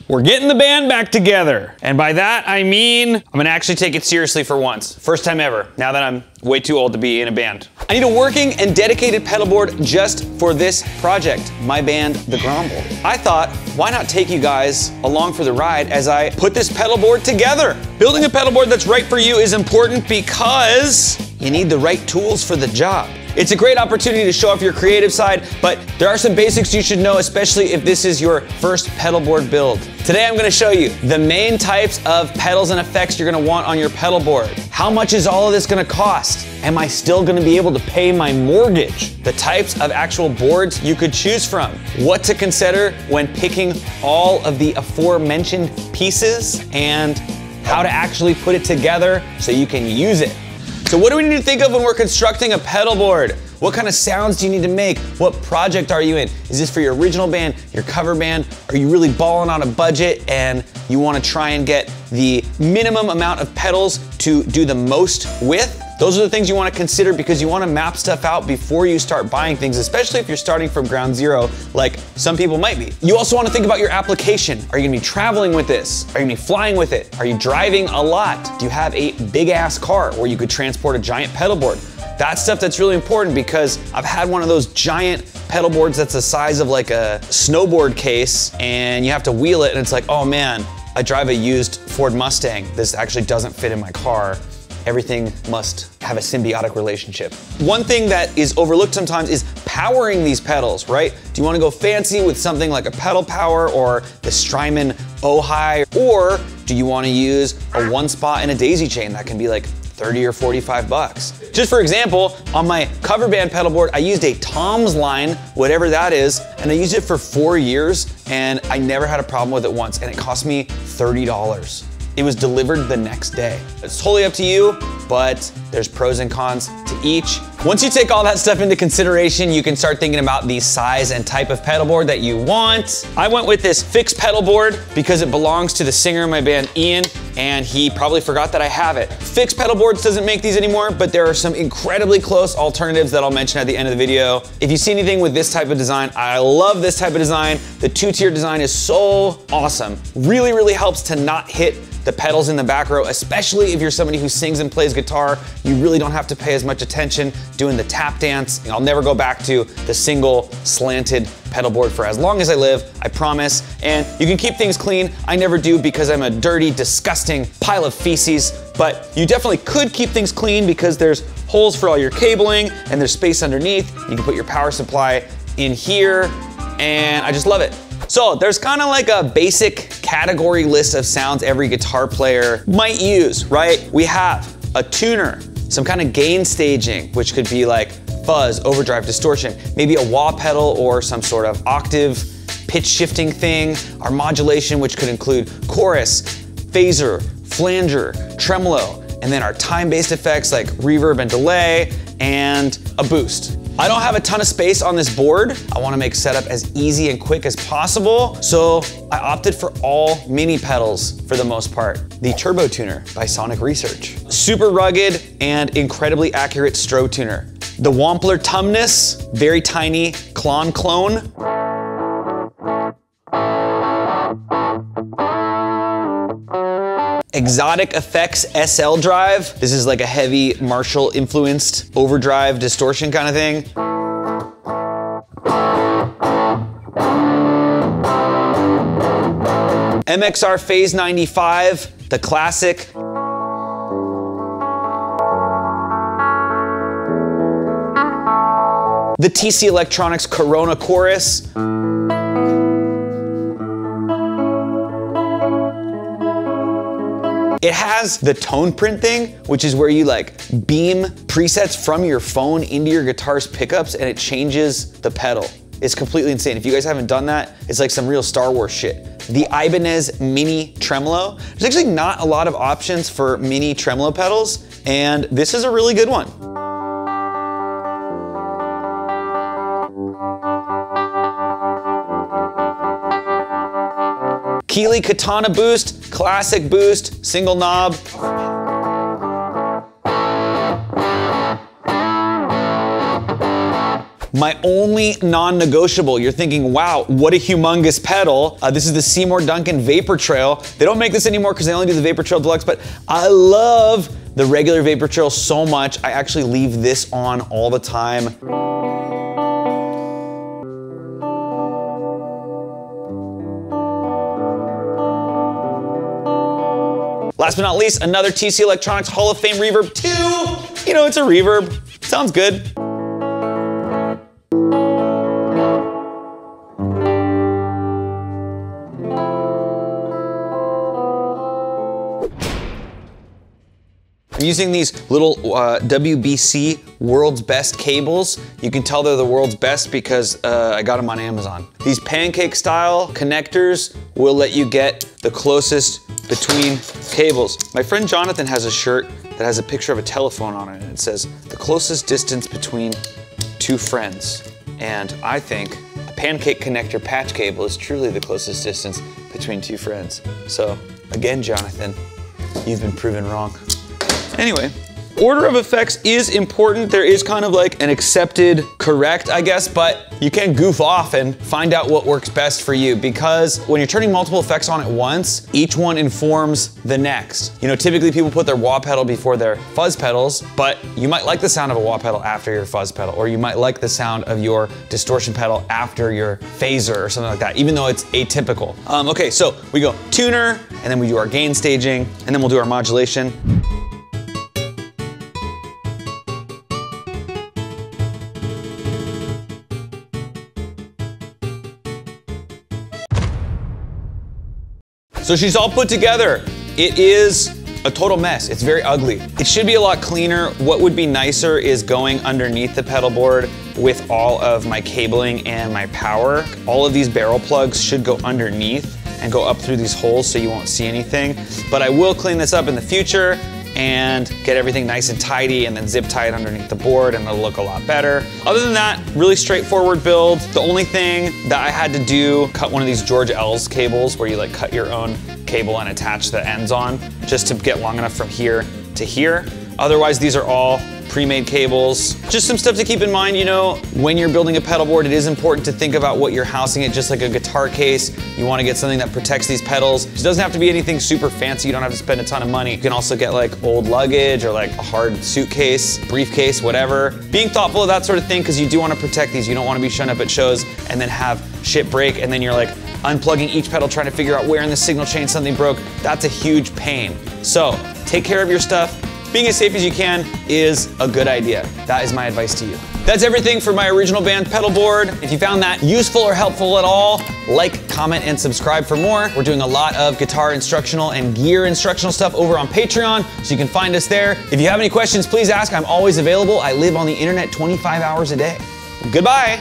We're getting the band back together. And by that, I mean, I'm gonna actually take it seriously for once. First time ever, now that I'm way too old to be in a band. I need a working and dedicated pedal board just for this project, my band, The Grumble. I thought, why not take you guys along for the ride as I put this pedal board together? Building a pedal board that's right for you is important because you need the right tools for the job. It's a great opportunity to show off your creative side, but there are some basics you should know, especially if this is your first pedal board build. Today I'm gonna show you the main types of pedals and effects you're gonna want on your pedal board. How much is all of this gonna cost? Am I still gonna be able to pay my mortgage? The types of actual boards you could choose from. What to consider when picking all of the aforementioned pieces, and how to actually put it together so you can use it. So what do we need to think of when we're constructing a pedal board? What kind of sounds do you need to make? What project are you in? Is this for your original band, your cover band? Are you really balling on a budget and you want to try and get the minimum amount of pedals to do the most with? Those are the things you want to consider because you want to map stuff out before you start buying things, especially if you're starting from ground zero, like some people might be. You also want to think about your application. Are you going to be traveling with this? Are you going to be flying with it? Are you driving a lot? Do you have a big ass car where you could transport a giant pedal board? That's stuff that's really important because I've had one of those giant pedal boards that's the size of like a snowboard case, and you have to wheel it and it's like, oh man, I drive a used Ford Mustang. This actually doesn't fit in my car. Everything must have a symbiotic relationship. One thing that is overlooked sometimes is powering these pedals, right? Do you want to go fancy with something like a pedal power or the Strymon Ojai, or do you want to use a one spot and a daisy chain that can be like 30 or 45 bucks? Just for example, on my cover band pedal board, I used a Tom's line, whatever that is, and I used it for 4 years and I never had a problem with it once, and it cost me $30. It was delivered the next day. It's totally up to you, but there's pros and cons to each. Once you take all that stuff into consideration, you can start thinking about the size and type of pedal board that you want. I went with this fixed pedal board because it belongs to the singer in my band, Ian, and he probably forgot that I have it. Fixed pedal boards doesn't make these anymore, but there are some incredibly close alternatives that I'll mention at the end of the video. If you see anything with this type of design, I love this type of design. The two-tier design is so awesome. Really, really helps to not hit the pedals in the back row, especially if you're somebody who sings and plays guitar. You really don't have to pay as much attention doing the tap dance. I'll never go back to the single slanted pedal board for as long as I live, I promise. And you can keep things clean. I never do because I'm a dirty, disgusting pile of feces, but you definitely could keep things clean because there's holes for all your cabling and there's space underneath. You can put your power supply in here, and I just love it. So there's kind of like a basic category list of sounds every guitar player might use, right? We have a tuner, some kind of gain staging, which could be like fuzz, overdrive, distortion, maybe a wah pedal or some sort of octave pitch shifting thing, our modulation, which could include chorus, phaser, flanger, tremolo, and then our time-based effects like reverb and delay, and a boost. I don't have a ton of space on this board. I want to make setup as easy and quick as possible, so I opted for all mini pedals for the most part. The Turbo Tuner by Sonic Research. Super rugged and incredibly accurate strobe tuner. The Wampler Tumnus, very tiny clone. Xotic Effects SL drive. This is like a heavy Marshall influenced overdrive distortion kind of thing. MXR Phase 95, the classic. The TC Electronics Corona Chorus. It has the tone print thing, which is where you like beam presets from your phone into your guitar's pickups and it changes the pedal. It's completely insane. If you guys haven't done that, it's like some real Star Wars shit. The Ibanez Mini Tromolo. There's actually not a lot of options for mini tremolo pedals, and this is a really good one. Keeley Katana Boost, classic boost, single knob. my only non-negotiable. You're thinking, wow, what a humongous pedal. This is the Seymour Duncan Vapor Trail. They don't make this anymore because they only do the Vapor Trail Deluxe, but I love the regular Vapor Trail so much. I actually leave this on all the time. Last but not least, another TC Electronics Hall of Fame Reverb 2. You know, it's a reverb. Sounds good. I'm using these little WBC World's Best cables. You can tell they're the world's best because I got them on Amazon. These pancake style connectors will let you get the closest between cables. My friend Jonathan has a shirt that has a picture of a telephone on it and it says, the closest distance between two friends. And I think a pancake connector patch cable is truly the closest distance between two friends. So again, Jonathan, you've been proven wrong. Anyway, order of effects is important. There is kind of like an accepted correct, I guess, but you can goof off and find out what works best for you, because when you're turning multiple effects on at once, each one informs the next. You know, typically people put their wah pedal before their fuzz pedals, but you might like the sound of a wah pedal after your fuzz pedal, or you might like the sound of your distortion pedal after your phaser or something like that, even though it's atypical. Okay, so we go tuner, and then we do our gain staging, and then we'll do our modulation. So she's all put together. It is a total mess. It's very ugly. It should be a lot cleaner. What would be nicer is going underneath the pedal board with all of my cabling and my power. All of these barrel plugs should go underneath and go up through these holes so you won't see anything. But I will clean this up in the future and get everything nice and tidy and then zip tie it underneath the board and it'll look a lot better. Other than that, really straightforward build. The only thing that I had to do, cut one of these George L's cables where you like cut your own cable and attach the ends on just to get long enough from here to here. Otherwise, these are all pre-made cables. Just some stuff to keep in mind, you know, when you're building a pedal board, it is important to think about what you're housing it, just like a guitar case. You want to get something that protects these pedals. It doesn't have to be anything super fancy. You don't have to spend a ton of money. You can also get like old luggage or like a hard suitcase, briefcase, whatever. Being thoughtful of that sort of thing, because you do want to protect these. You don't want to be showing up at shows and then have shit break and then you're like unplugging each pedal trying to figure out where in the signal chain something broke. That's a huge pain. So take care of your stuff. Being as safe as you can is a good idea. That is my advice to you. That's everything for my original band Pedalboard. If you found that useful or helpful at all, like, comment, and subscribe for more. We're doing a lot of guitar instructional and gear instructional stuff over on Patreon, so you can find us there. If you have any questions, please ask. I'm always available. I live on the internet 25 hours a day. Goodbye.